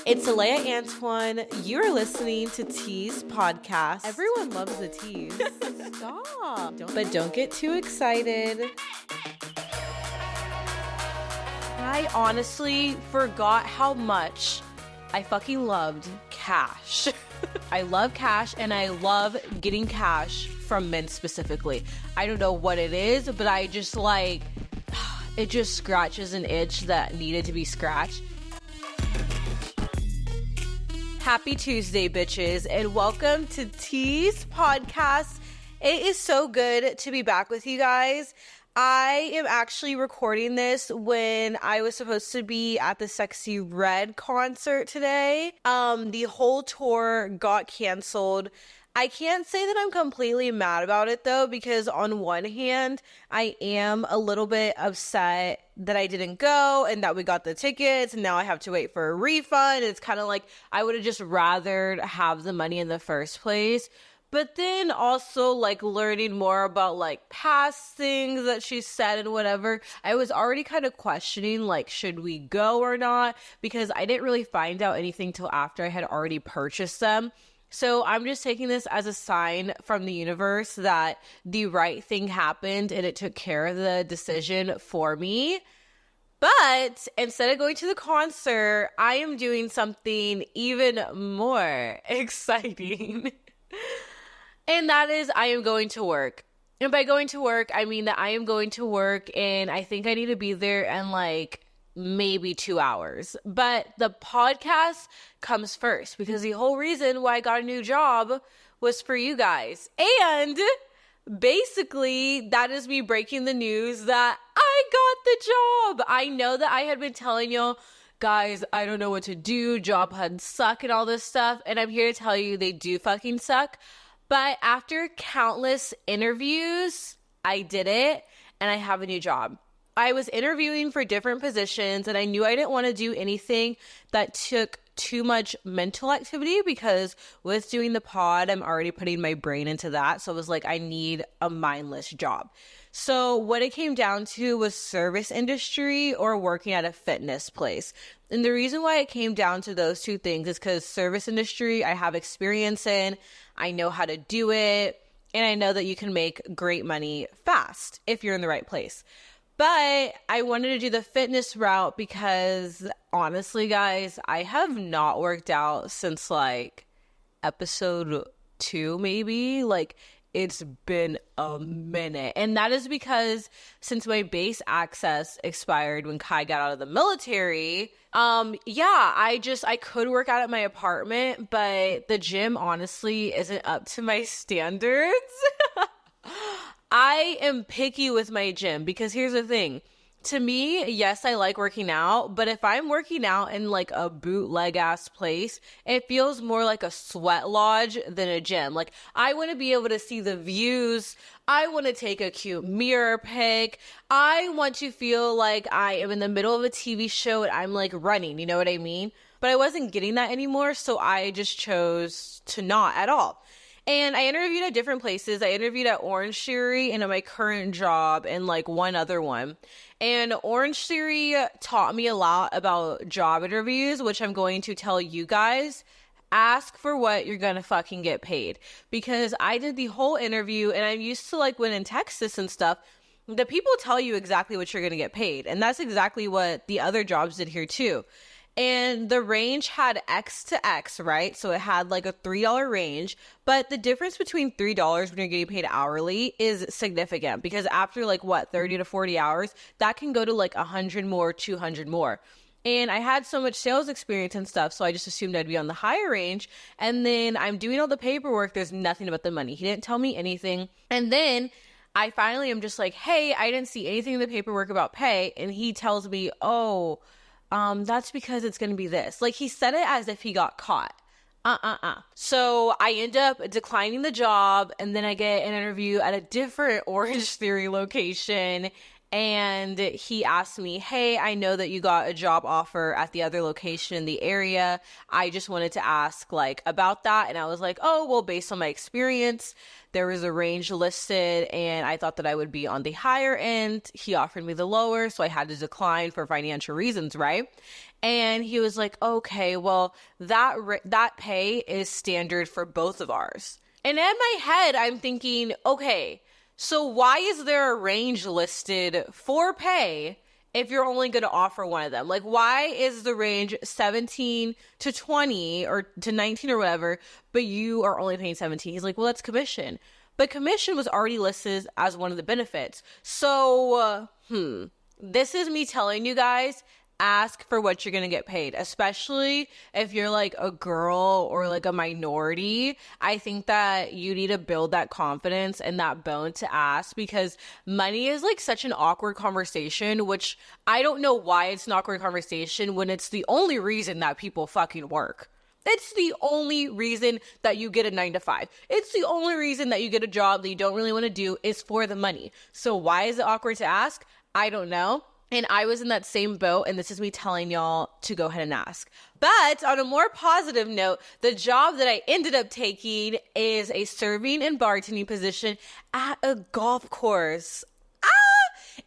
It's Aleya Antoine. You're listening to Tease podcast. Everyone loves the tease. Stop. Don't get too excited. I honestly forgot how much I fucking loved cash. I love cash and I love getting cash from men specifically. I don't know what it is, but I just like, it just scratches an itch that needed to be scratched. Happy Tuesday, bitches, and welcome to Tease podcast. It is so good to be back with you guys. I am actually recording this when I was supposed to be at the Sexy Red concert today. The whole tour got canceled. I can't say that I'm completely mad about it though, because on one hand, I am a little bit upset that I didn't go and that we got the tickets and now I have to wait for a refund. It's kind of like I would have just rather have the money in the first place. But then also like learning more about like past things that she said and whatever, I was already kind of questioning like, should we go or not? Because I didn't really find out anything till after I had already purchased them. So I'm just taking this as a sign from the universe that the right thing happened and it took care of the decision for me. But instead of going to the concert, I am doing something even more exciting. And that is I am going to work. And by going to work, I mean that I am going to work and I think I need to be there in like maybe 2 hours. But the podcast comes first because the whole reason why I got a new job was for you guys. And basically that is me breaking the news that I got the job. I know that I had been telling y'all, guys, I don't know what to do. Job hunts suck and all this stuff. And I'm here to tell you they do fucking suck. But after countless interviews, I did it and I have a new job. I was interviewing for different positions and I knew I didn't want to do anything that took too much mental activity because with doing the pod, I'm already putting my brain into that. So it was like, I need a mindless job. So what it came down to was service industry or working at a fitness place. And the reason why it came down to those two things is because service industry, I have experience in, I know how to do it, and I know that you can make great money fast if you're in the right place. But I wanted to do the fitness route because honestly, guys, I have not worked out since like episode 2, maybe. Like it's been a minute. And that is because since my base access expired when Kai got out of the military, I could work out at my apartment, but the gym honestly isn't up to my standards. I am picky with my gym because here's the thing. To me, yes, I like working out, but if I'm working out in like a bootleg ass place, it feels more like a sweat lodge than a gym. Like I want to be able to see the views. I want to take a cute mirror pic. I want to feel like I am in the middle of a TV show and I'm like running, you know what I mean? But I wasn't getting that anymore, so I just chose to not at all. And I interviewed at different places. I interviewed at Orange Theory and at my current job and like one other one. And Orange Theory taught me a lot about job interviews, which I'm going to tell you guys. Ask for what you're going to fucking get paid. Because I did the whole interview and I'm used to like when in Texas and stuff, the people tell you exactly what you're going to get paid. And that's exactly what the other jobs did here too. And the range had X to X, right? So it had like a $3 range, but the difference between $3 when you're getting paid hourly is significant because after like 30 to 40 hours, that can go to like 100 more, 200 more. And I had so much sales experience and stuff, so I just assumed I'd be on the higher range. And then I'm doing all the paperwork. There's nothing about the money. He didn't tell me anything. And then I finally am just like, hey, I didn't see anything in the paperwork about pay. And he tells me, that's because it's going to be this. Like he said it as if he got caught. So I end up declining the job and then I get an interview at a different Orange Theory location. And he asked me, hey, I know that you got a job offer at the other location in the area. I just wanted to ask like about that. And I was like, oh, well, based on my experience, there was a range listed and I thought that I would be on the higher end. He offered me the lower, so I had to decline for financial reasons, right? And he was like, okay, well, that pay is standard for both of ours. And in my head, I'm thinking, okay, so why is there a range listed for pay if you're only going to offer one of them? Like, why is the range 17 to 20 or to 19 or whatever, but you are only paying 17? He's like, well, that's commission. But commission was already listed as one of the benefits. So, this is me telling you guys, ask for what you're going to get paid, especially if you're like a girl or like a minority. I think that you need to build that confidence and that bone to ask, because money is like such an awkward conversation, which I don't know why it's an awkward conversation when it's the only reason that people fucking work. It's the only reason that you get a 9 to 5. It's the only reason that you get a job that you don't really want to do is for the money. So why is it awkward to ask? I don't know. And I was in that same boat, and this is me telling y'all to go ahead and ask. But on a more positive note, the job that I ended up taking is a serving and bartending position at a golf course.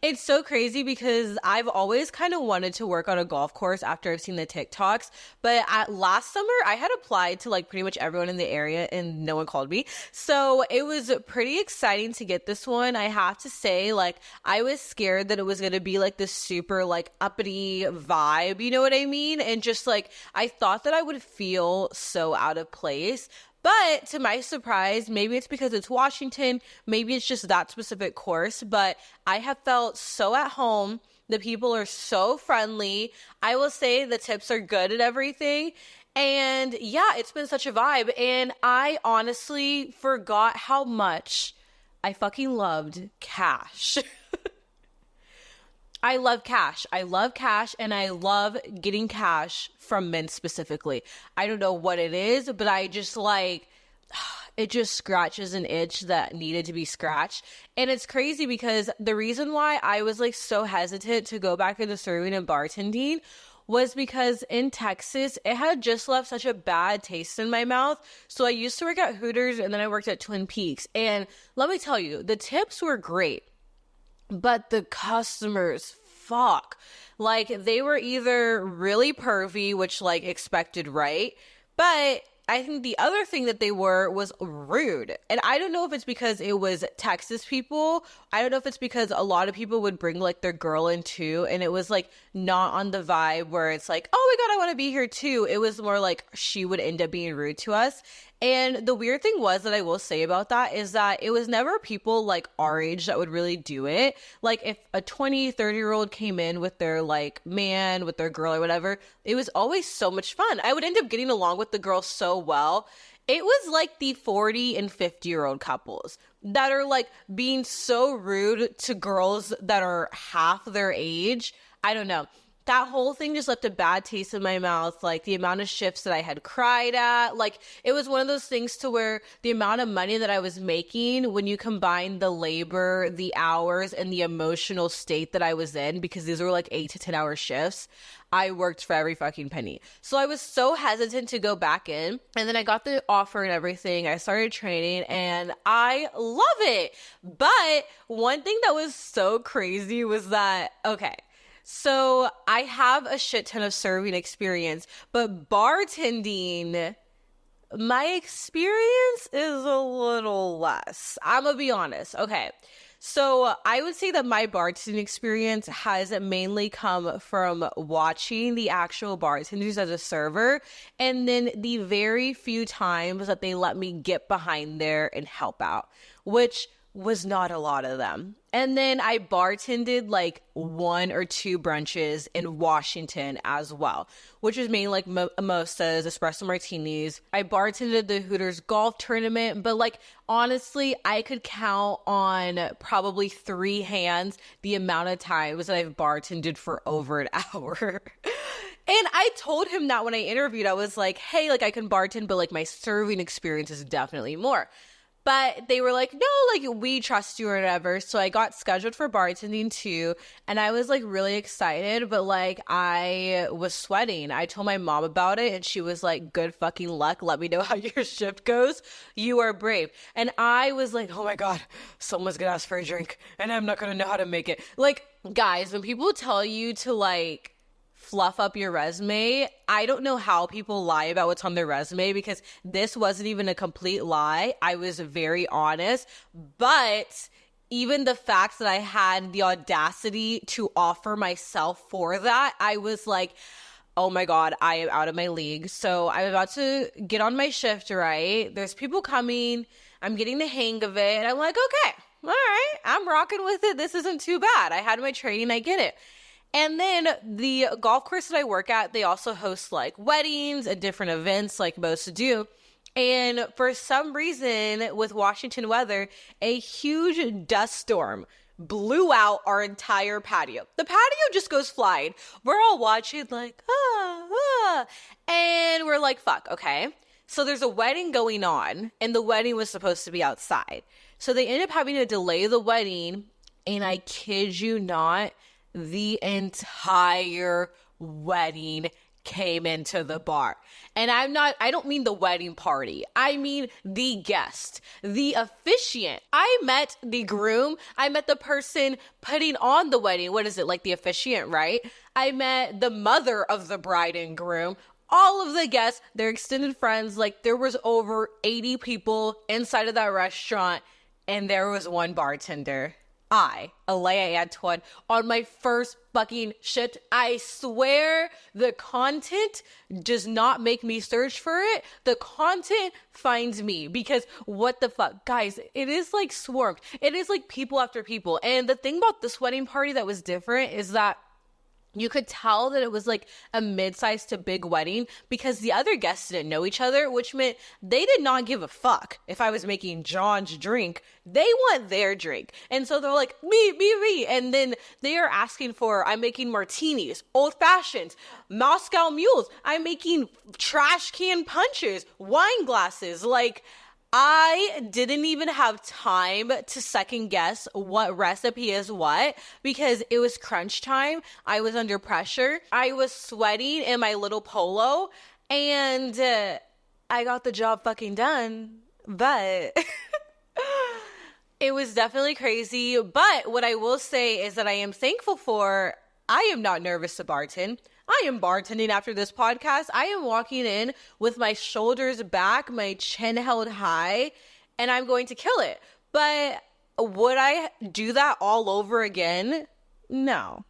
It's so crazy because I've always kind of wanted to work on a golf course after I've seen the TikToks. But last summer, I had applied to like pretty much everyone in the area and no one called me. So it was pretty exciting to get this one. I have to say, like, I was scared that it was going to be like this super like uppity vibe, you know what I mean? And just like, I thought that I would feel so out of place. But to my surprise, maybe it's because it's Washington, maybe it's just that specific course, but I have felt so at home. The people are so friendly. I will say the tips are good and everything. And yeah, it's been such a vibe. And I honestly forgot how much I fucking loved cash. I love cash. I love cash, and I love getting cash from men specifically. I don't know what it is, but I just like, it just scratches an itch that needed to be scratched. And it's crazy because the reason why I was like so hesitant to go back into serving and bartending was because in Texas, it had just left such a bad taste in my mouth. So I used to work at Hooters, and then I worked at Twin Peaks. And let me tell you, the tips were great. But the customers, fuck. Like, they were either really pervy, which, like, expected, right? But I think the other thing that they were was rude. And I don't know if it's because it was Texas people. I don't know if it's because a lot of people would bring, like, their girl in, too. And it was, like, not on the vibe where it's like, oh, my God, I want to be here, too. It was more like she would end up being rude to us. And the weird thing was that I will say about that is that it was never people like our age that would really do it. Like if a 20, 30-year-old came in with their like man, with their girl or whatever, it was always so much fun. I would end up getting along with the girl so well. It was like the 40 and 50-year-old couples that are like being so rude to girls that are half their age. I don't know. That whole thing just left a bad taste in my mouth. Like the amount of shifts that I had cried at, like it was one of those things to where the amount of money that I was making when you combine the labor, the hours, and the emotional state that I was in, because these were like 8 to 10 hour shifts, I worked for every fucking penny. So I was so hesitant to go back in. And then I got the offer and everything. I started training and I love it. But one thing that was so crazy was that, okay, so I have a shit ton of serving experience, but bartending, my experience is a little less. I'm gonna be honest. Okay. So I would say that my bartending experience has mainly come from watching the actual bartenders as a server, and then the very few times that they let me get behind there and help out, which was not a lot of them. And then I bartended like 1 or 2 brunches in Washington as well, which was mainly like mimosas, espresso martinis. I bartended the Hooters golf tournament, but like honestly, I could count on probably 3 hands the amount of times that I've bartended for over an hour. And I told him that when I interviewed, I was like, hey, like I can bartend, but like my serving experience is definitely more. But they were like, no, like, we trust you or whatever. So I got scheduled for bartending too. And I was like really excited, but like I was sweating. I told my mom about it and she was like, good fucking luck. Let me know how your shift goes. You are brave. And I was like, oh my God, someone's gonna ask for a drink and I'm not gonna know how to make it. Like, guys, when people tell you to like fluff up your resume. I don't know how people lie about what's on their resume, because this wasn't even a complete lie. I was very honest, but even the fact that I had the audacity to offer myself for that, I was like, oh my God, I am out of my league. So I'm about to get on my shift, right? There's people coming. I'm getting the hang of it. And I'm like, okay, all right, I'm rocking with it. This isn't too bad. I had my training. I get it. And then the golf course that I work at, they also host like weddings and different events like most do. And for some reason, with Washington weather, a huge dust storm blew out our entire patio. The patio just goes flying. We're all watching like, and we're like, fuck, okay. So there's a wedding going on, and the wedding was supposed to be outside. So they ended up having to delay the wedding, and I kid you not, the entire wedding came into the bar. And I don't mean the wedding party. I mean the guest, the officiant. I met the groom. I met the person putting on the wedding. What is it? Like the officiant, right? I met the mother of the bride and groom. All of the guests, their extended friends. Like there was over 80 people inside of that restaurant, and there was one bartender. Aleya Antoine, on my first fucking shift. I swear the content does not make me search for it. The content finds me, because what the fuck? Guys, it is like swarmed. It is like people after people. And the thing about this wedding party that was different is that you could tell that it was like a mid-sized to big wedding, because the other guests didn't know each other, which meant they did not give a fuck if I was making John's drink. They want their drink. And so they're like, me. And then they are asking for, I'm making martinis, old fashions, Moscow mules. I'm making trash can punches, wine glasses. Like, I didn't even have time to second guess what recipe is what, because it was crunch time. I was under pressure. I was sweating in my little polo, and I got the job fucking done. But it was definitely crazy. But what I will say is that I am thankful for, I am not nervous to bartend. I am bartending after this podcast. I am walking in with my shoulders back, my chin held high, and I'm going to kill it. But would I do that all over again? No.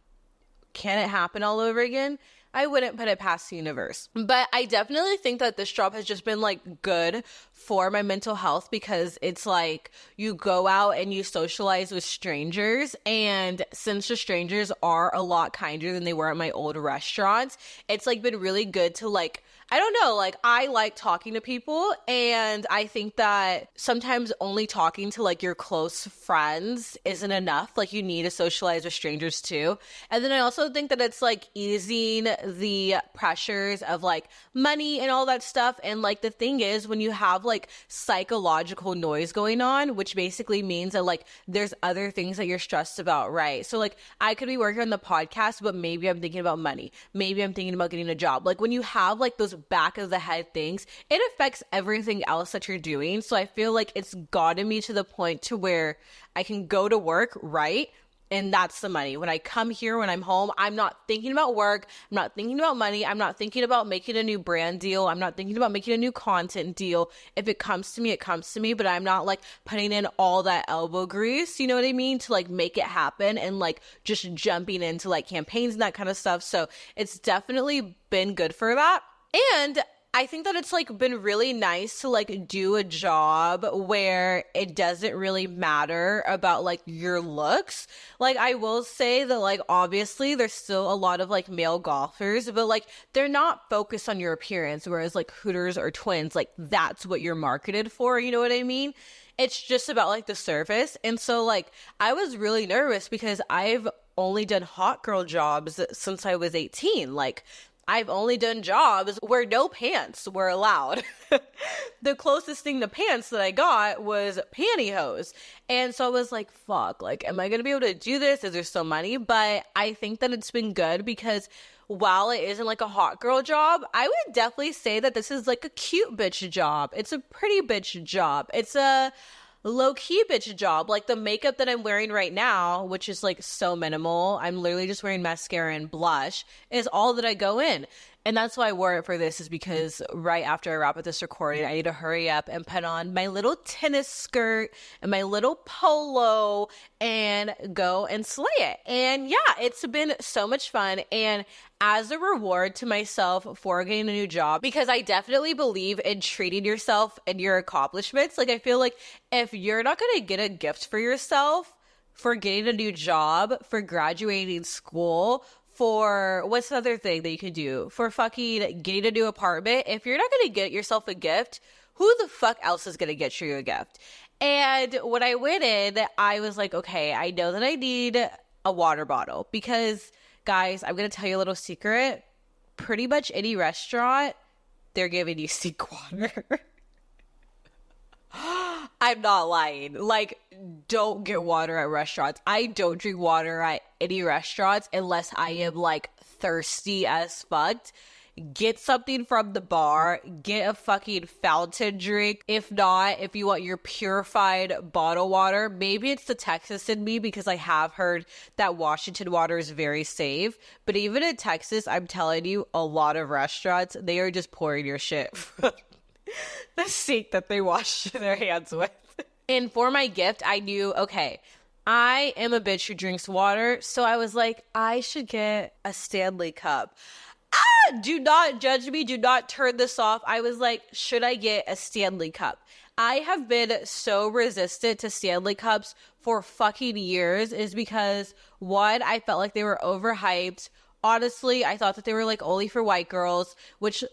Can it happen all over again? I wouldn't put it past the universe. But I definitely think that this job has just been like good for my mental health, because it's like you go out and you socialize with strangers, and since the strangers are a lot kinder than they were at my old restaurants, it's like been really good to like, I don't know, like I like talking to people, and I think that sometimes only talking to like your close friends isn't enough. Like you need to socialize with strangers too. And then I also think that it's like easing the pressures of like money and all that stuff. And like the thing is, when you have like psychological noise going on, which basically means that like there's other things that you're stressed about, right? So like I could be working on the podcast, but maybe I'm thinking about money. Maybe I'm thinking about getting a job. Like when you have like those back of the head things, it affects everything else that you're doing. So I feel like it's gotten me to the point to where I can go to work, right? And that's the money. When I come here, when I'm home, I'm not thinking about work. I'm not thinking about money. I'm not thinking about making a new brand deal. I'm not thinking about making a new content deal. If it comes to me, it comes to me. But I'm not like putting in all that elbow grease, you know what I mean? To like make it happen, and like just jumping into like campaigns and that kind of stuff. So it's definitely been good for that. And I think that it's like been really nice to like do a job where it doesn't really matter about like your looks. Like I will say that like obviously there's still a lot of like male golfers, but like they're not focused on your appearance, whereas like Hooters or Twins, like that's what you're marketed for, you know what I mean? It's just about like the surface. And so like I was really nervous because I've only done hot girl jobs since I was 18. Like I've only done jobs where no pants were allowed. The closest thing to pants that I got was pantyhose. And so I was like, fuck, like, am I going to be able to do this? Is there still money? But I think that it's been good because while it isn't like a hot girl job, I would definitely say that this is like a cute bitch job. It's a pretty bitch job. It's a low-key bitch job. Like the makeup that I'm wearing right now, which is like so minimal, I'm literally just wearing mascara and blush, is all that I go in. And that's why I wore it for this, is because right after I wrap up this recording, I need to hurry up and put on my little tennis skirt and my little polo and go and slay it. And yeah, it's been so much fun. And as a reward to myself for getting a new job, because I definitely believe in treating yourself and your accomplishments. Like, I feel like if you're not going to get a gift for yourself for getting a new job, for graduating school, for what's the other thing that you could do, for fucking getting a new apartment, if you're not going to get yourself a gift, who the fuck else is going to get you a gift? And when I went in, I was like, okay, I know that I need a water bottle, because guys, I'm going to tell you a little secret. Pretty much any restaurant, they're giving you sink water. I'm not lying. Like, don't get water at restaurants. I don't drink water at any restaurants unless I am like thirsty as fuck. Get something from the bar. Get a fucking fountain drink. If not, if you want your purified bottled water, maybe it's the Texas in me, because I have heard that Washington water is very safe. But even in Texas, I'm telling you, a lot of restaurants, they are just pouring your shit from the sink that they wash their hands with. And for my gift, I knew, okay, I am a bitch who drinks water. So I was like, I should get a Stanley cup. Do not judge me. Do not turn this off. I was like, should I get a Stanley cup? I have been so resistant to Stanley cups for fucking years, is because, one, I felt like they were overhyped. Honestly, I thought that they were like only for white girls, which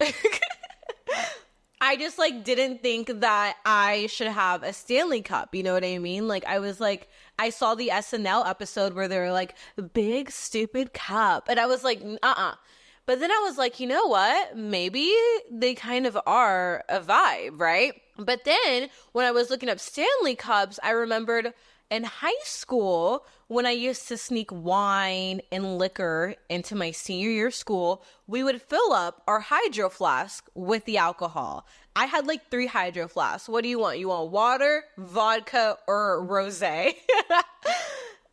I just like didn't think that I should have a Stanley cup. You know what I mean? Like, I was like, I saw the SNL episode where they were like, big stupid cup. And I was like, But then I was like, you know what? Maybe they kind of are a vibe, right? But then when I was looking up Stanley cups, I remembered in high school when I used to sneak wine and liquor into my senior year of school, we would fill up our hydro flask with the alcohol. I had like 3 hydro flasks. What do you want? You want water, vodka, or rosé?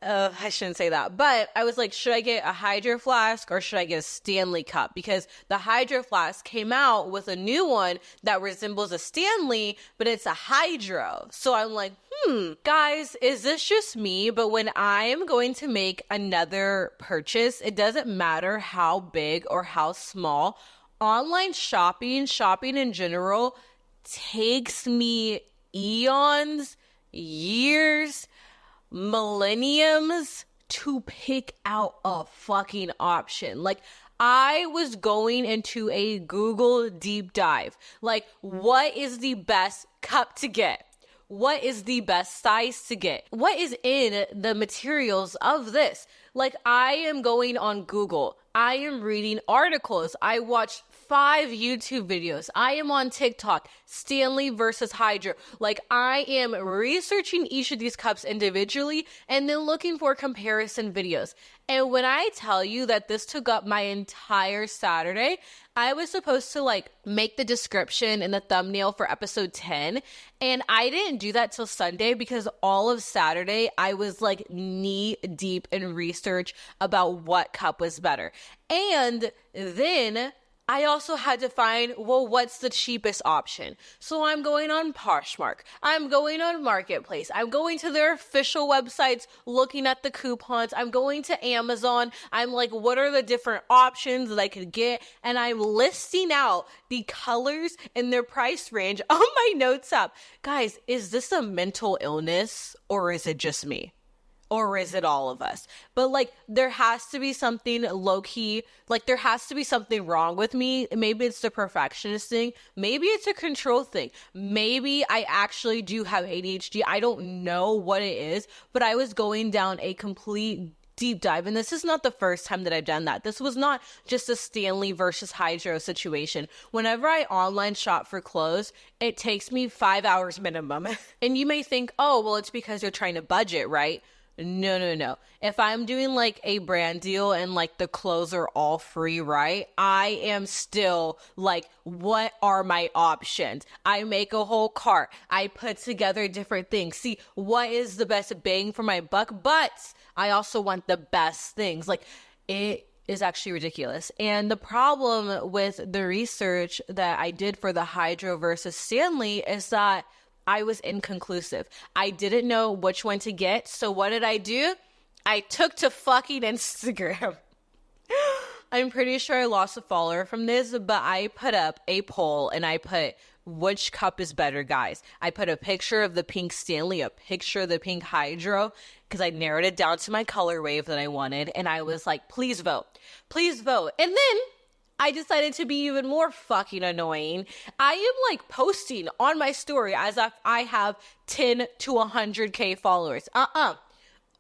I shouldn't say that. But I was like, should I get a hydro flask or should I get a Stanley cup? Because the hydro flask came out with a new one that resembles a Stanley, but it's a hydro. So I'm like, guys, is this just me? But when I am going to make another purchase, it doesn't matter how big or how small. Online shopping in general, takes me eons, years, millenniums to pick out a fucking option. Like, I was going into a Google deep dive. Like, what is the best cup to get? What is the best size to get? What is in the materials of this? Like, I am going on Google. I am reading articles. I watched 5 YouTube videos. I am on TikTok. Stanley versus Hydro. Like, I am researching each of these cups individually and then looking for comparison videos. And when I tell you that this took up my entire Saturday, I was supposed to like make the description and the thumbnail for episode 10. And I didn't do that till Sunday because all of Saturday I was like knee deep in research about what cup was better. And then I also had to find, well, what's the cheapest option? So I'm going on Poshmark. I'm going on Marketplace. I'm going to their official websites, looking at the coupons. I'm going to Amazon. I'm like, what are the different options that I could get? And I'm listing out the colors and their price range on my notes app. Guys, is this a mental illness or is it just me? Or is it all of us? But like, there has to be something low-key, like there has to be something wrong with me. Maybe it's the perfectionist thing. Maybe it's a control thing. Maybe I actually do have ADHD. I don't know what it is, but I was going down a complete deep dive. And this is not the first time that I've done that. This was not just a Stanley versus Hydro situation. Whenever I online shop for clothes, it takes me 5 hours minimum. And you may think, oh, well, it's because you're trying to budget, right? No. If I'm doing like a brand deal and like the clothes are all free, right? I am still like, what are my options? I make a whole cart. I put together different things. See, what is the best bang for my buck? But I also want the best things. Like, it is actually ridiculous. And the problem with the research that I did for the Hydro versus Stanley is that I was inconclusive. I didn't know which one to get. So what did I do? I took to fucking Instagram. I'm pretty sure I lost a follower from this, but I put up a poll and I put, which cup is better, guys? I put a picture of the pink Stanley, a picture of the pink Hydro, because I narrowed it down to my color wave that I wanted. And I was like, please vote. Please vote. And then I decided to be even more fucking annoying. I am like posting on my story as if I have 10 to 100K followers.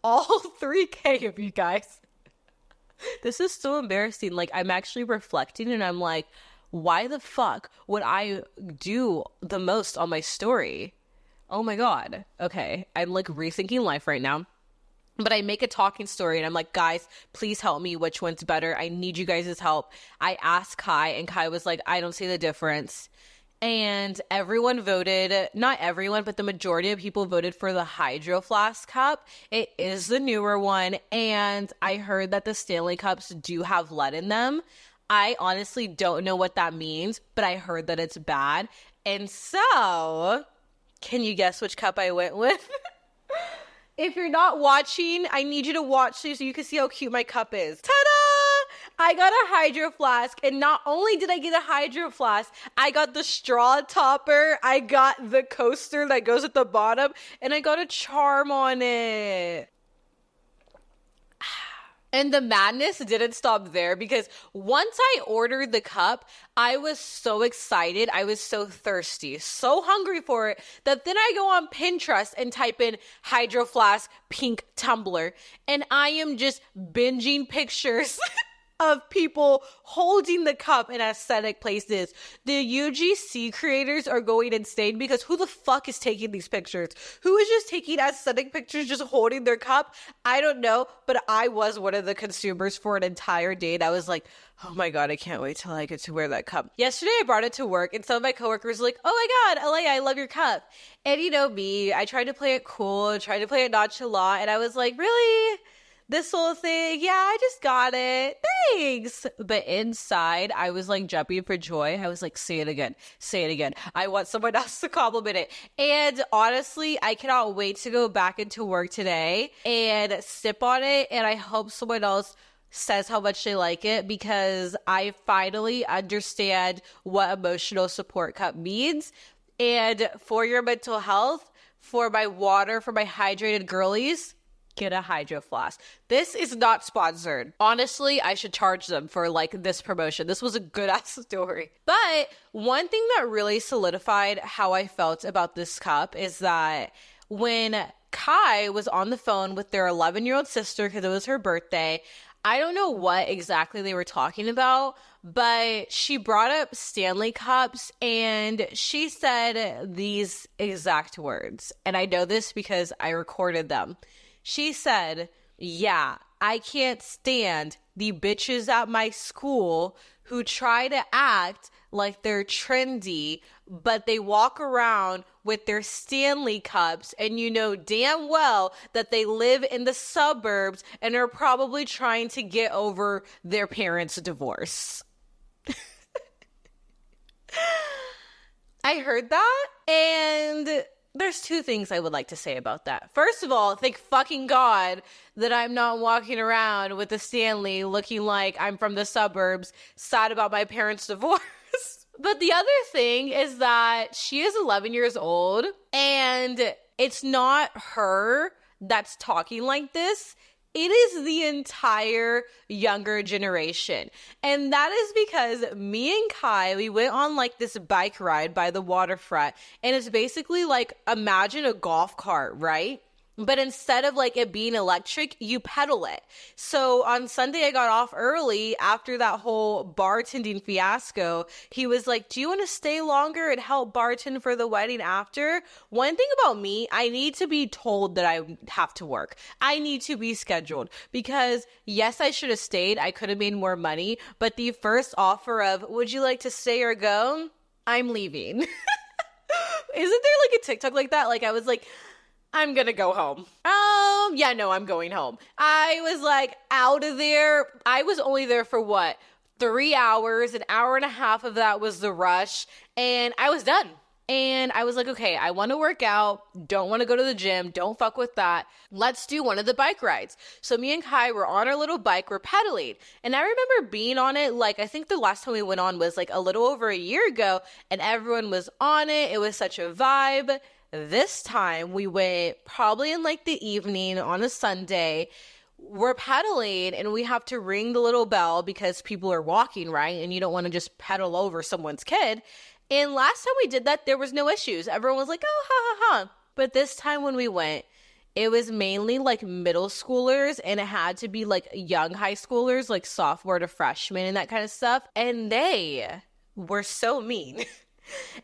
All 3K of you guys. This is so embarrassing. Like, I'm actually reflecting and I'm like, why the fuck would I do the most on my story? Oh my God. Okay. I'm like rethinking life right now. But I make a talking story and I'm like, guys, please help me. Which one's better? I need you guys' help. I asked Kai and Kai was like, I don't see the difference. And everyone voted, not everyone, but the majority of people voted for the Hydro Flask Cup. It is the newer one. And I heard that the Stanley Cups do have lead in them. I honestly don't know what that means, but I heard that it's bad. And so, can you guess which cup I went with? If you're not watching, I need you to watch so you can see how cute my cup is. Ta-da! I got a Hydro Flask, and not only did I get a Hydro Flask, I got the straw topper, I got the coaster that goes at the bottom, and I got a charm on it. And the madness didn't stop there because once I ordered the cup, I was so excited. I was so thirsty, so hungry for it that then I go on Pinterest and type in Hydro Flask pink tumbler. And I am just binging pictures of people holding the cup in aesthetic places. The UGC creators are going insane because who the fuck is taking these pictures? Who is just taking aesthetic pictures just holding their cup? I don't know, but I was one of the consumers for an entire day and I was like, oh my God, I can't wait till I get to wear that cup. Yesterday I brought it to work and some of my coworkers were like, oh my God, Aleya, I love your cup. And you know me, I tried to play it cool, tried to play it nonchalant, and I was like, really? This whole thing, yeah, I just got it. Thanks. But inside, I was like jumping for joy. I was like, say it again. Say it again. I want someone else to compliment it. And honestly, I cannot wait to go back into work today and sip on it. And I hope someone else says how much they like it because I finally understand what emotional support cup means. And for your mental health, for my water, for my hydrated girlies, get a Hydro Flask. This is not sponsored. Honestly, I should charge them for like this promotion. This was a good ass story. But one thing that really solidified how I felt about this cup is that when Kai was on the phone with their 11-year-old sister because it was her birthday, I don't know what exactly they were talking about, but she brought up Stanley Cups and she said these exact words. And I know this because I recorded them. She said, yeah, I can't stand the bitches at my school who try to act like they're trendy, but they walk around with their Stanley Cups and you know damn well that they live in the suburbs and are probably trying to get over their parents' divorce. I heard that and there's two things I would like to say about that. First of all, thank fucking God that I'm not walking around with a Stanley looking like I'm from the suburbs, sad about my parents' divorce. But the other thing is that she is 11 years old and it's not her that's talking like this. It is the entire younger generation. And that is because me and Kai, we went on like this bike ride by the waterfront. And it's basically like, imagine a golf cart, right? But instead of like it being electric, you pedal it. So on Sunday, I got off early after that whole bartending fiasco. He was like, do you want to stay longer and help bartend for the wedding after? One thing about me, I need to be told that I have to work. I need to be scheduled because yes, I should have stayed. I could have made more money. But the first offer of, would you like to stay or go? I'm leaving. Isn't there like a TikTok like that? Like I was like, I'm gonna go home. Yeah, no, I'm going home. I was like out of there. I was only there for what? 3 hours, an hour and a half of that was the rush, and I was done. And I was like, okay, I want to work out, don't want to go to the gym, don't fuck with that. Let's do one of the bike rides. So me and Kai were on our little bike, we're pedaling. And I remember being on it, like, I think the last time we went on was like a little over a year ago, and everyone was on it. It was such a vibe. This time we went probably in like the evening on a Sunday. We're pedaling and we have to ring the little bell because people are walking, right? And you don't want to just pedal over someone's kid. And last time we did that, there was no issues. Everyone was like, oh, ha, ha, ha. But this time when we went, it was mainly like middle schoolers and it had to be like young high schoolers, like sophomore to freshman and that kind of stuff. And they were so mean.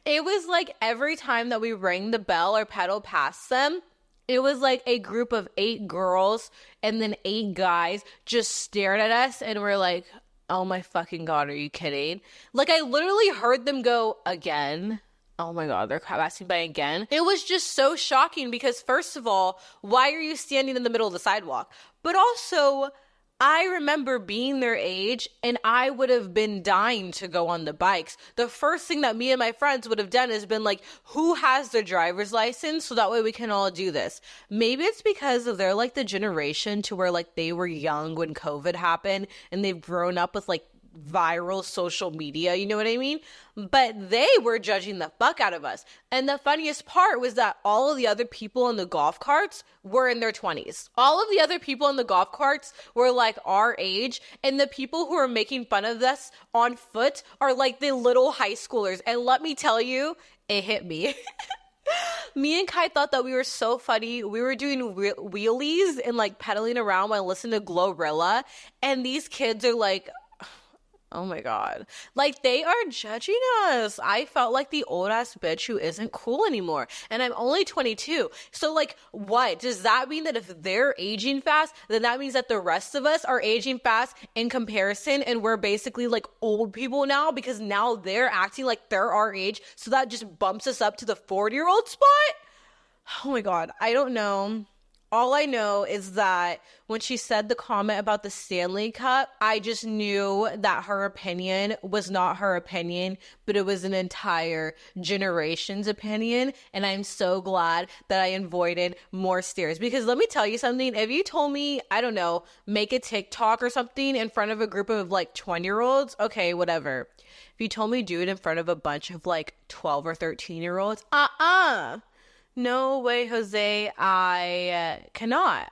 It was like every time that we rang the bell or pedal past them, it was like a group of 8 girls and then 8 guys just stared at us and were like, oh my fucking God, are you kidding? Like I literally heard them go, again? Oh my God, they're passing by again. It was just so shocking because first of all, why are you standing in the middle of the sidewalk? But also, I remember being their age and I would have been dying to go on the bikes. The first thing that me and my friends would have done is been like, who has their driver's license? So that way we can all do this. Maybe it's because of they're like the generation to where like they were young when COVID happened and they've grown up with like viral social media, you know what I mean? But they were judging the fuck out of us. And the funniest part was that all of the other people in the golf carts were in their 20s. All of the other people in the golf carts were like our age, and the people who are making fun of us on foot are like the little high schoolers. And let me tell you, it hit me. Me and Kai thought that we were so funny. We were doing wheelies and like pedaling around while listening to Glorilla, and these kids are like, oh my God. Like they are judging us. I felt like the old ass bitch who isn't cool anymore. And I'm only 22. So like what? Does that mean that if they're aging fast, then that means that the rest of us are aging fast in comparison and we're basically like old people now because now they're acting like they're our age. So that just bumps us up to the 40-year-old spot? Oh my God. I don't know. All I know is that when she said the comment about the Stanley Cup, I just knew that her opinion was not her opinion, but it was an entire generation's opinion. And I'm so glad that I avoided more stares. Because let me tell you something. If you told me, I don't know, make a TikTok or something in front of a group of like 20-year-olds, okay, whatever. If you told me do it in front of a bunch of like 12 or 13-year-olds, no way, Jose. I cannot.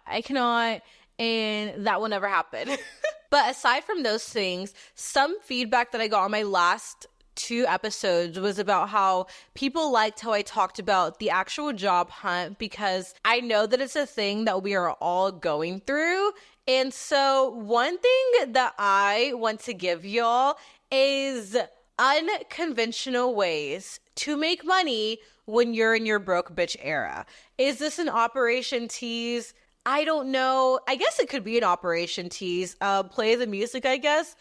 And that will never happen. But aside from those things, some feedback that I got on my last 2 episodes was about how people liked how I talked about the actual job hunt because I know that it's a thing that we are all going through. And so one thing that I want to give y'all is unconventional ways to make money when you're in your broke bitch era. Is this an Operation Tease? I don't know. I guess it could be an Operation Tease. Play the music, I guess.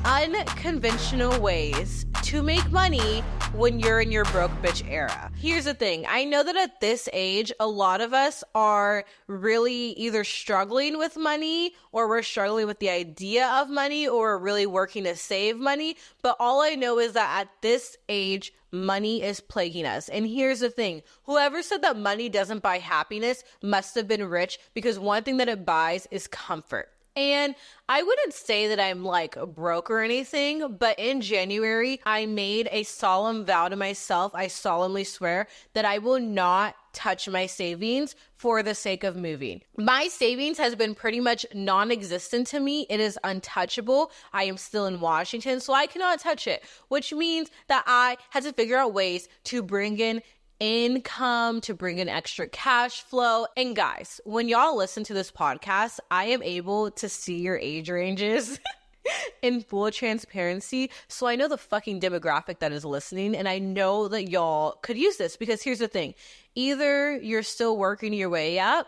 Unconventional ways to make money when you're in your broke bitch era. Here's the thing. I know that at this age, a lot of us are really either struggling with money or we're struggling with the idea of money or we're really working to save money. But all I know is that at this age, money is plaguing us. And here's the thing. Whoever said that money doesn't buy happiness must have been rich because one thing that it buys is comfort. And I wouldn't say that I'm like broke or anything, but in January, I made a solemn vow to myself. I solemnly swear that I will not touch my savings for the sake of moving. My savings has been pretty much non-existent to me. It is untouchable. I am still in Washington, so I cannot touch it, which means that I had to figure out ways to bring in income, to bring in extra cash flow. And guys, when y'all listen to this podcast, I am able to see your age ranges in full transparency. So I know the fucking demographic that is listening, and I know that y'all could use this, because here's the thing. Either you're still working your way up,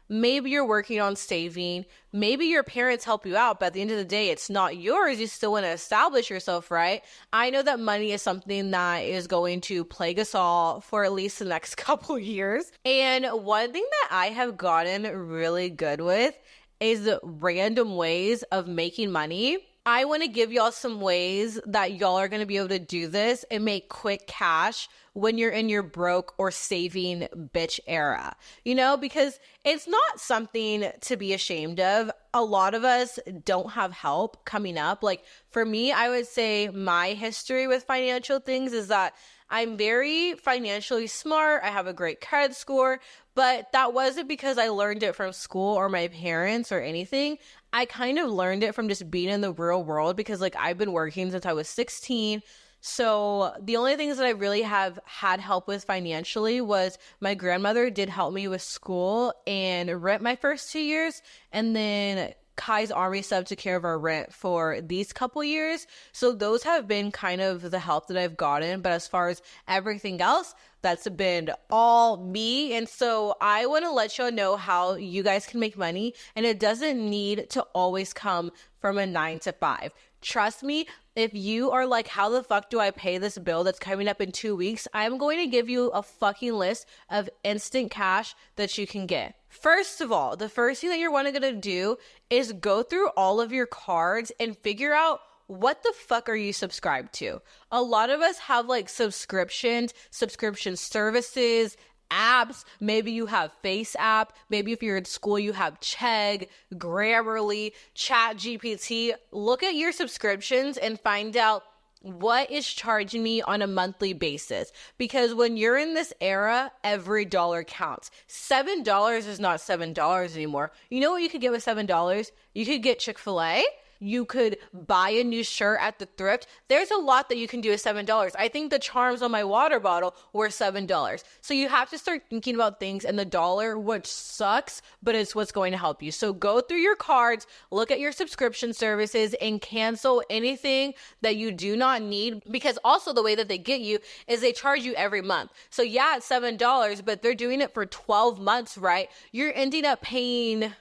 maybe you're working on saving, maybe your parents help you out, but at the end of the day, it's not yours. You still want to establish yourself, right? I know that money is something that is going to plague us all for at least the next couple years. And one thing that I have gotten really good with is random ways of making money. I want to give y'all some ways that y'all are going to be able to do this and make quick cash when you're in your broke or saving bitch era, you know, because it's not something to be ashamed of. A lot of us don't have help coming up. Like for me, I would say my history with financial things is that I'm very financially smart. I have a great credit score, but that wasn't because I learned it from school or my parents or anything. I kind of learned it from just being in the real world, because like I've been working since I was 16. So the only things that I really have had help with financially was my grandmother did help me with school and rent my first 2 years. And then Kai's Army sub took care of our rent for these couple years. So those have been kind of the help that I've gotten. But as far as everything else, that's been all me. And so I want to let y'all know how you guys can make money. And it doesn't need to always come from a 9 to 5. Trust me, if you are like, how the fuck do I pay this bill that's coming up in 2 weeks? I'm going to give you a fucking list of instant cash that you can get. First of all, the first thing that you're going to do is go through all of your cards and figure out what the fuck are you subscribed to. A lot of us have like subscription services, apps. Maybe you have Face app. Maybe if you're in school, you have Chegg, Grammarly, Chat GPT. Look at your subscriptions and find out what is charging me on a monthly basis. Because when you're in this era, every dollar counts. $7 is not $7 anymore. You know what you could get with $7? You could get Chick-fil-A. You could buy a new shirt at the thrift. There's a lot that you can do with $7. I think the charms on my water bottle were $7. So you have to start thinking about things and the dollar, which sucks, but it's what's going to help you. So go through your cards, look at your subscription services, and cancel anything that you do not need. Because also the way that they get you is they charge you every month. So yeah, it's $7, but they're doing it for 12 months, right? You're ending up paying,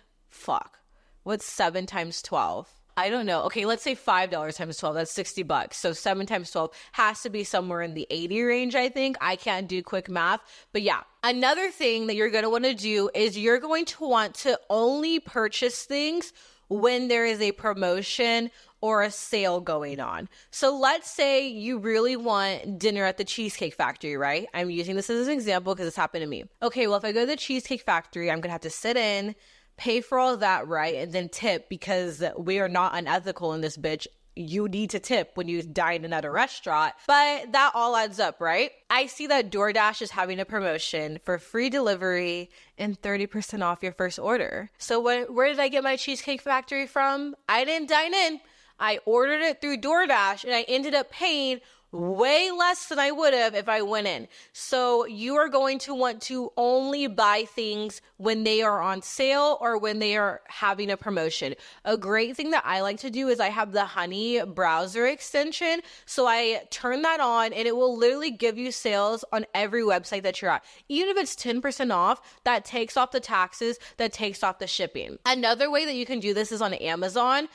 what's 7 times 12? I don't know. Okay, let's say $5 times 12. That's $60. So 7 times 12 has to be somewhere in the 80 range, I think. I can't do quick math. But yeah, another thing that you're going to want to do is you're going to want to only purchase things when there is a promotion or a sale going on. So let's say you really want dinner at the Cheesecake Factory, right? I'm using this as an example because it's happened to me. Okay, well, if I go to the Cheesecake Factory, I'm going to have to sit in, pay for all that, right? And then tip, because we are not unethical in this bitch. You need to tip when you dine in at a restaurant, but that all adds up, right? I see that DoorDash is having a promotion for free delivery and 30% off your first order. So where did I get my Cheesecake Factory from? I didn't dine in. I ordered it through DoorDash and I ended up paying way less than I would have if I went in. So you are going to want to only buy things when they are on sale or when they are having a promotion. A great thing that I like to do is I have the Honey browser extension. So I turn that on and it will literally give you sales on every website that you're at. Even if it's 10% off, that takes off the taxes, that takes off the shipping. Another way that you can do this is on Amazon.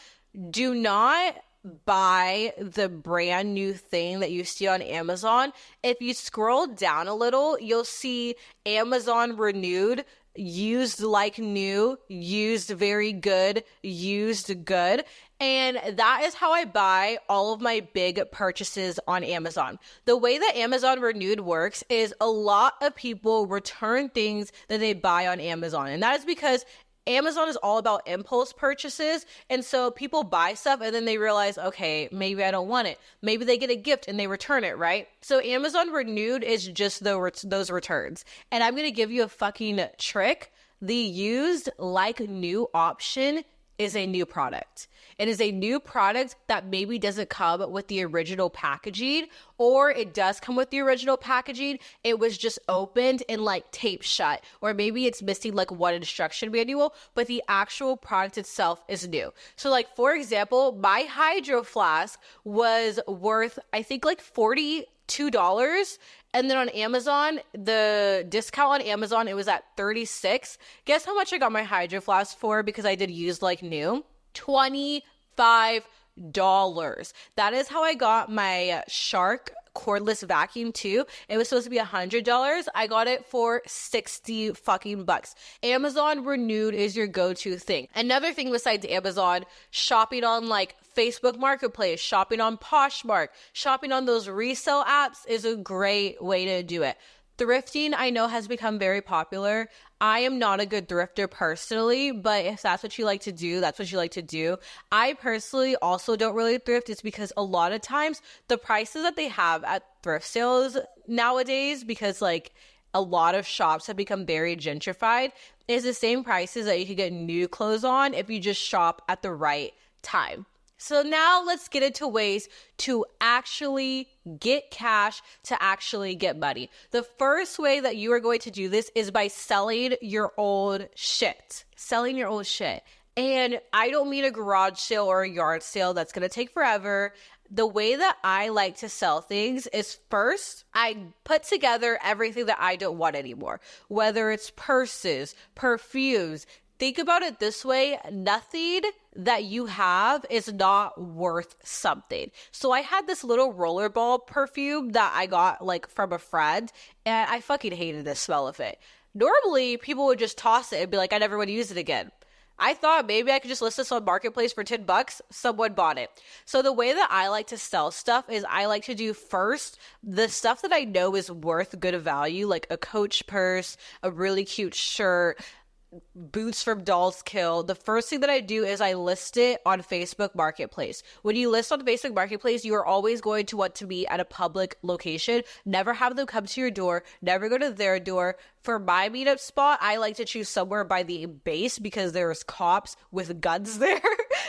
Do not buy the brand new thing that you see on Amazon. If you scroll down a little, you'll see Amazon renewed, used like new, used very good, used good. And that is how I buy all of my big purchases on Amazon. The way that Amazon Renewed works is a lot of people return things that they buy on Amazon. And that is because Amazon is all about impulse purchases. And so people buy stuff and then they realize, okay, maybe I don't want it. Maybe they get a gift and they return it, right? So Amazon Renewed is just those returns. And I'm going to give you a fucking trick. The used like new option is a new product. It is a new product that maybe doesn't come with the original packaging, or it does come with the original packaging. It was just opened and like taped shut, or maybe it's missing like one instruction manual, but the actual product itself is new. So like, for example, my hydro flask was worth, I think like $42. And then on Amazon, the discount on Amazon, it was at $36. Guess how much I got my hydro flask for, because I did use like new? $25. That is how I got my Shark cordless vacuum too. It was supposed to be $100. I got it for 60 fucking bucks. Amazon renewed is your go-to thing. Another thing besides Amazon, shopping on like Facebook Marketplace, shopping on Poshmark, shopping on those resale apps is a great way to do it. Thrifting, I know, has become very popular. I am not a good thrifter personally, but if that's what you like to do, that's what you like to do. I personally also don't really thrift. It's because a lot of times the prices that they have at thrift sales nowadays, because like a lot of shops have become very gentrified, is the same prices that you could get new clothes on if you just shop at the right time. So now let's get into ways to actually get cash, to actually get money. The first way that you are going to do this is by selling your old shit. Selling your old shit. And I don't mean a garage sale or a yard sale. That's going to take forever. The way that I like to sell things is, first, I put together everything that I don't want anymore. Whether it's purses, perfumes. Think about it this way, nothing that you have is not worth something. So I had this little rollerball perfume that I got like from a friend, and I fucking hated the smell of it. Normally, people would just toss it and be like, I never want to use it again. I thought maybe I could just list this on Marketplace for $10. Someone bought it. So the way that I like to sell stuff is I like to do first the stuff that I know is worth good value, like a Coach purse, a really cute shirt, boots from Dolls Kill. The first thing that I do is I list it on Facebook Marketplace. When you list on Facebook Marketplace, you are always going to want to be at a public location. Never have them come to your door. Never go to their door. For my meetup spot, I like to choose somewhere by the base because there's cops with guns there.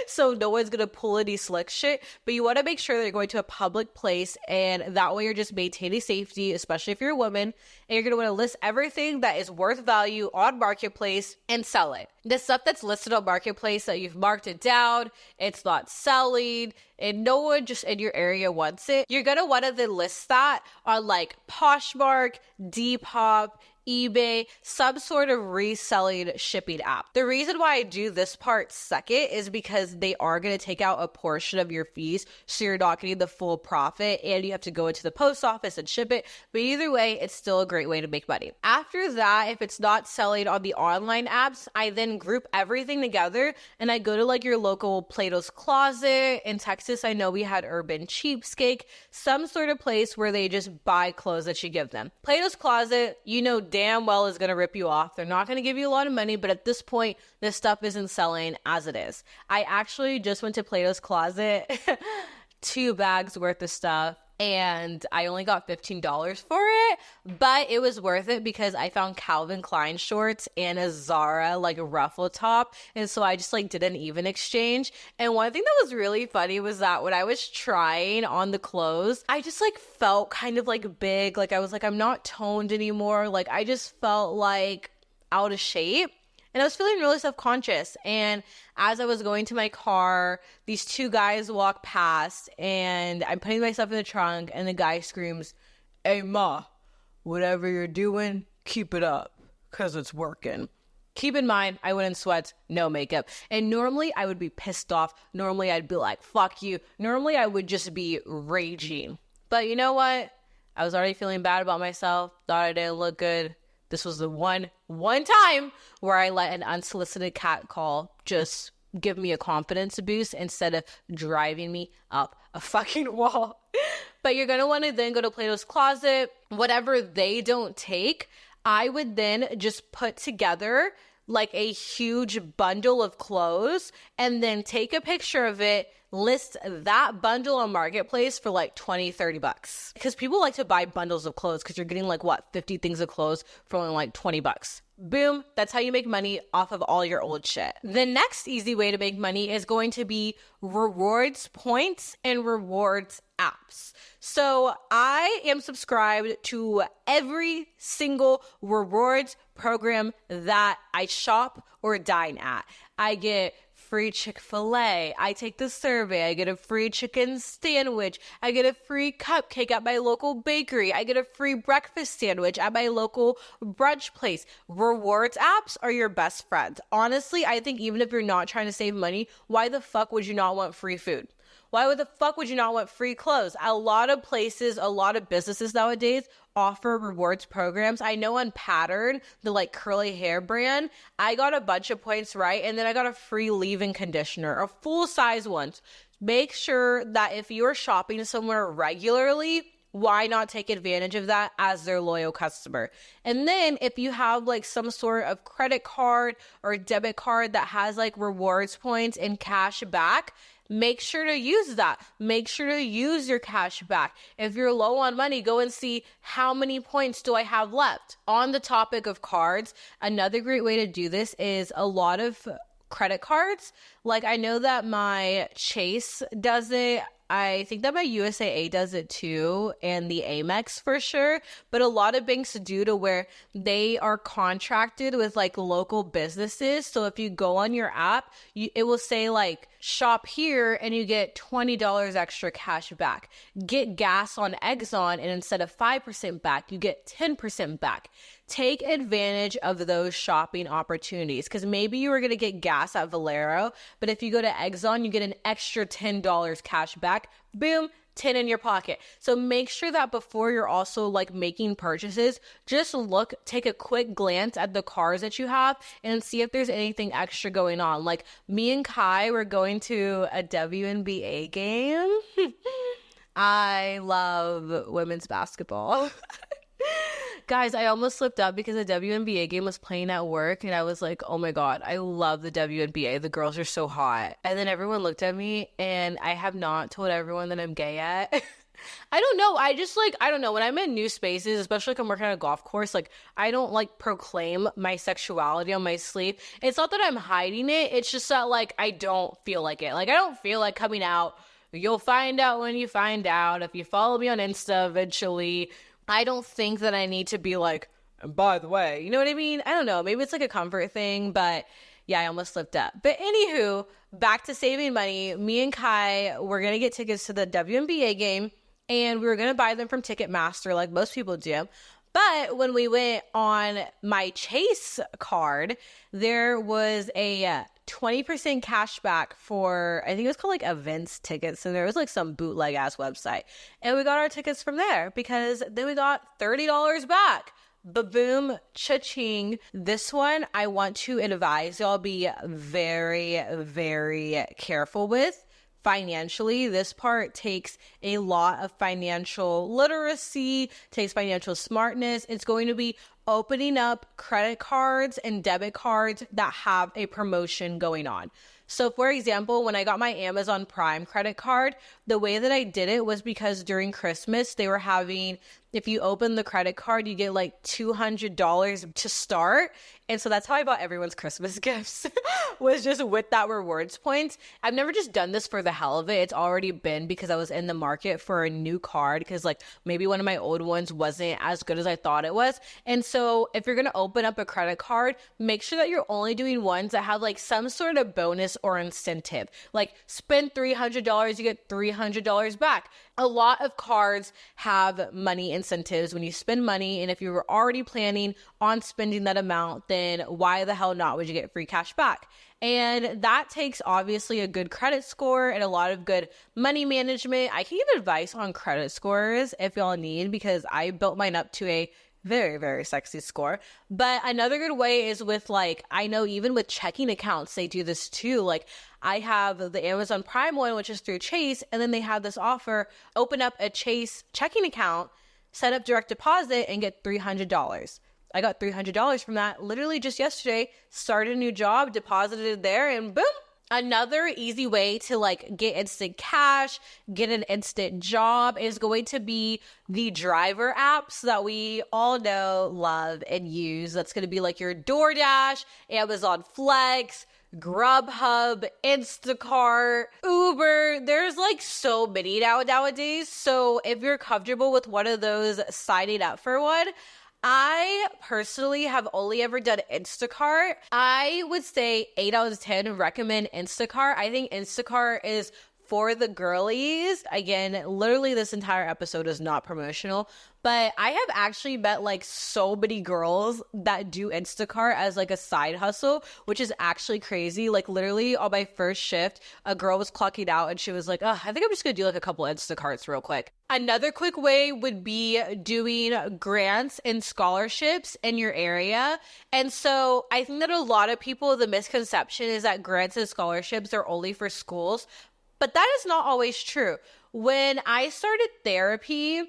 So no one's going to pull any slick shit. But you want to make sure that you're going to a public place, and that way you're just maintaining safety, especially if you're a woman. And you're going to want to list everything that is worth value on Marketplace and sell it. The stuff that's listed on Marketplace that you've marked it down, it's not selling, and no one just in your area wants it, you're going to want to then list that on like Poshmark, Depop, eBay, some sort of reselling shipping app. The reason why I do this part second is because they are going to take out a portion of your fees, so you're not getting the full profit, and you have to go into the post office and ship it. But either way, it's still a great way to make money. After that, if it's not selling on the online apps, I then group everything together and I go to like your local Plato's Closet. In Texas, I know we had Urban Cheapskate, some sort of place where they just buy clothes that you give them. Plato's Closet, you know damn well is going to rip you off. They're not going to give you a lot of money, but at this point, this stuff isn't selling as it is. I actually just went to Plato's Closet, 2 bags worth of stuff, and I only got $15 for it, but it was worth it because I found Calvin Klein shorts and a Zara like ruffle top, and so I just like did an even exchange. And one thing that was really funny was that when I was trying on the clothes, I just like felt kind of like big, like I was like, I'm not toned anymore, like I just felt like out of shape. And I was feeling really self-conscious. And as I was going to my car, these 2 guys walk past, and I'm putting myself in the trunk, and the guy screams, "Hey, ma, whatever you're doing, keep it up, because it's working." Keep in mind, I went in sweats, no makeup. And normally I would be pissed off. Normally I'd be like, fuck you. Normally I would just be raging. But you know what? I was already feeling bad about myself. Thought I didn't look good. This was the one time where I let an unsolicited cat call just give me a confidence boost instead of driving me up a fucking wall. But you're going to want to then go to Plato's Closet. Whatever they don't take, I would then just put together like a huge bundle of clothes and then take a picture of it, list that bundle on Marketplace for like 20-30 bucks. Because people like to buy bundles of clothes because you're getting like 50 things of clothes for only like 20 bucks. Boom, that's how you make money off of all your old shit. The next easy way to make money is going to be rewards points and rewards apps. So I am subscribed to every single rewards program that I shop or dine at. I get free Chick-fil-A. I take the survey. I get a free chicken sandwich. I get a free cupcake at my local bakery. I get a free breakfast sandwich at my local brunch place. Rewards apps are your best friend. Honestly, I think even if you're not trying to save money, why the fuck would you not want free food? Why the fuck would you not want free clothes? A lot of places, a lot of businesses nowadays offer rewards programs. I know on Pattern, the like curly hair brand, I got a bunch of points right, and then I got a free leave-in conditioner, a full-size one. Make sure that if you're shopping somewhere regularly, why not take advantage of that as their loyal customer? And then if you have like some sort of credit card or debit card that has like rewards points and cash back, make sure to use that. Make sure to use your cash back. If you're low on money, go and see how many points do I have left. On the topic of cards, another great way to do this is a lot of credit cards. Like I know that my Chase does it. I think that my USAA does it too, and the Amex for sure. But a lot of banks do to where they are contracted with like local businesses. So if you go on your app, it will say like shop here and you get $20 extra cash back. Get gas on Exxon and instead of 5% back, you get 10% back. Take advantage of those shopping opportunities because maybe you were going to get gas at Valero, but if you go to Exxon, you get an extra $10 cash back. Boom, 10 in your pocket. So make sure that before you're also like making purchases, just take a quick glance at the cars that you have and see if there's anything extra going on. Like me and Kai were going to a WNBA game. I love women's basketball. Guys, I almost slipped up because the WNBA game was playing at work and I was like, oh my God, I love the WNBA. The girls are so hot. And then everyone looked at me and I have not told everyone that I'm gay yet. I don't know. I don't know. When I'm in new spaces, especially like I'm working on a golf course, like I don't like proclaim my sexuality on my sleeve. It's not that I'm hiding it. It's just that like I don't feel like it. Like I don't feel like coming out. You'll find out when you find out. If you follow me on Insta eventually, I don't think that I need to be like, and by the way, you know what I mean? I don't know. Maybe it's like a comfort thing, but yeah, I almost slipped up. But anywho, back to saving money. Me and Kai were going to get tickets to the WNBA game and we were going to buy them from Ticketmaster like most people do. But when we went on my Chase card, there was a 20% cash back for, I think it was called like events tickets. And there was like some bootleg ass website. And we got our tickets from there because then we got $30 back. Ba-boom, cha-ching. This one I want to advise y'all be very, very careful with. Financially, this part takes a lot of financial literacy, takes financial smartness. It's going to be opening up credit cards and debit cards that have a promotion going on. So for example, when I got my Amazon Prime credit card, the way that I did it was because during Christmas, they were having, if you open the credit card, you get like $200 to start. And so that's how I bought everyone's Christmas gifts was just with that rewards points. I've never just done this for the hell of it. It's already been because I was in the market for a new card because like maybe one of my old ones wasn't as good as I thought it was. And so if you're going to open up a credit card, make sure that you're only doing ones that have like some sort of bonus or incentive. Like spend $300, you get $300 back. A lot of cards have money incentives when you spend money. And if you were already planning on spending that amount, then why the hell not would you get free cash back? And that takes obviously a good credit score and a lot of good money management. I can give advice on credit scores if y'all need, because I built mine up to a very, very sexy score. But another good way is with like, I know even with checking accounts, they do this too. Like I have the Amazon Prime one, which is through Chase. And then they have this offer, open up a Chase checking account, set up direct deposit and get $300. I got $300 from that literally just yesterday. Started a new job, deposited it there, and boom. Another easy way to like get instant cash, get an instant job is going to be the driver apps that we all know, love, and use. That's going to be like your DoorDash, Amazon Flex, Grubhub, Instacart, Uber. There's like so many nowadays. So if you're comfortable with one of those, signing up for one. I personally have only ever done Instacart. I would say 8 out of 10 recommend Instacart. I think Instacart is for the girlies. Again, literally this entire episode is not promotional, but I have actually met like so many girls that do Instacart as like a side hustle, which is actually crazy. Like literally on my first shift, a girl was clocking out and she was like, oh, I think I'm just gonna do like a couple Instacarts real quick. Another quick way would be doing grants and scholarships in your area. And so I think that a lot of people, the misconception is that grants and scholarships are only for schools, but that is not always true. When I started therapy,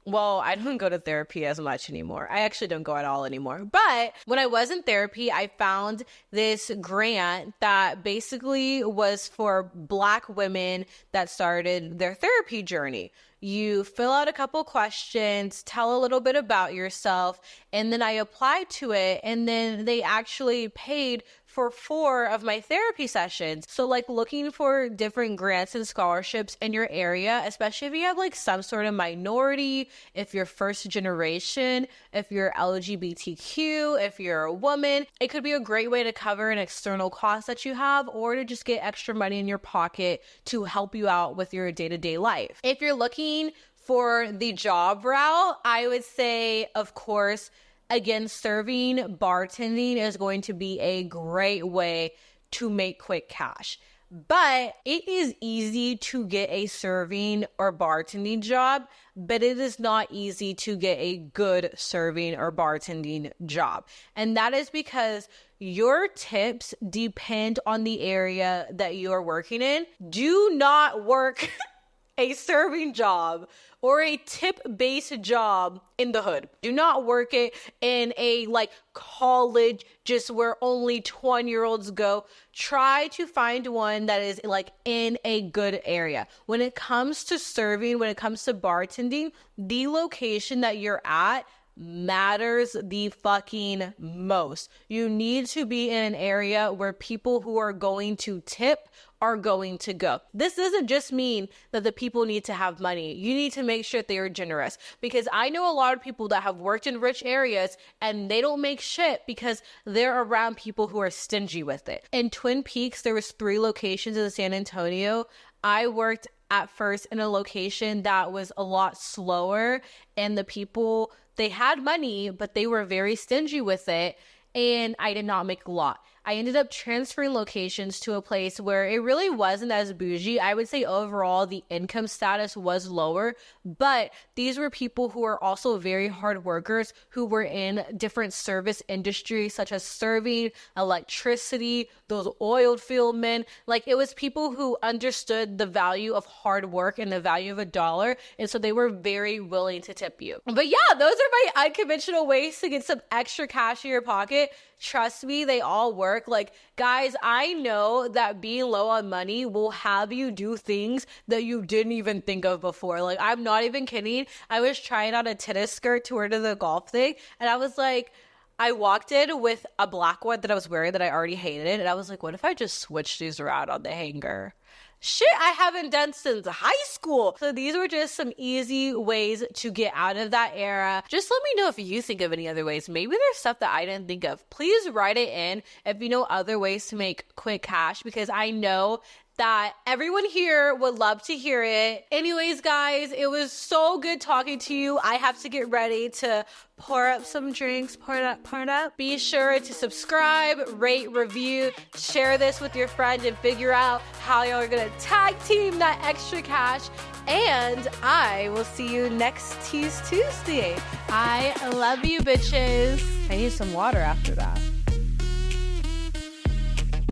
well, I don't go to therapy as much anymore. I actually don't go at all anymore. But when I was in therapy, I found this grant that basically was for Black women that started their therapy journey. You fill out a couple questions, tell a little bit about yourself, and then I applied to it, and then they actually paid for 4 of my therapy sessions. So like looking for different grants and scholarships in your area, especially if you have like some sort of minority, if you're first generation, if you're LGBTQ, if you're a woman, it could be a great way to cover an external cost that you have or to just get extra money in your pocket to help you out with your day-to-day life. If you're looking for the job route, I would say, of course, again, serving, bartending is going to be a great way to make quick cash. But it is easy to get a serving or bartending job, but it is not easy to get a good serving or bartending job. And that is because your tips depend on the area that you're working in. Do not work a serving job or a tip-based job in the hood. Do not work it in a like college just where only 20-year-olds go. Try to find one that is like in a good area. When it comes to serving, when it comes to bartending, the location that you're at matters the fucking most. You need to be in an area where people who are going to tip are going to go. This doesn't just mean that the people need to have money. You need to make sure they are generous, because I know a lot of people that have worked in rich areas and they don't make shit because they're around people who are stingy with it. In Twin Peaks, there was 3 locations in San Antonio. I worked at first in a location that was a lot slower, and the people, they had money, but they were very stingy with it, and I did not make a lot. I ended up transferring locations to a place where it really wasn't as bougie. I would say overall the income status was lower, but these were people who were also very hard workers who were in different service industries such as serving, electricity, those oil field men. Like it was people who understood the value of hard work and the value of a dollar, and so they were very willing to tip you. But yeah, those are my unconventional ways to get some extra cash in your pocket. Trust me, they all work. Like, guys, I know that being low on money will have you do things that you didn't even think of before. Like, I'm not even kidding. I was trying on a tennis skirt to wear to the golf thing, and I was like, I walked in with a black one that I was wearing that I already hated, and I was like, what if I just switch these around on the hanger? Shit I haven't done since high school. So these were just some easy ways to get out of that era. Just let me know if you think of any other ways. Maybe there's stuff that I didn't think of. Please write it in if you know other ways to make quick cash, because I know that everyone here would love to hear it. Anyways, guys, it was so good talking to you. I have to get ready to pour up some drinks, pour it up. Be sure to subscribe, rate, review, share this with your friend, and figure out how y'all are gonna tag team that extra cash. And I will see you next Tease Tuesday. I love you, bitches. I need some water after that.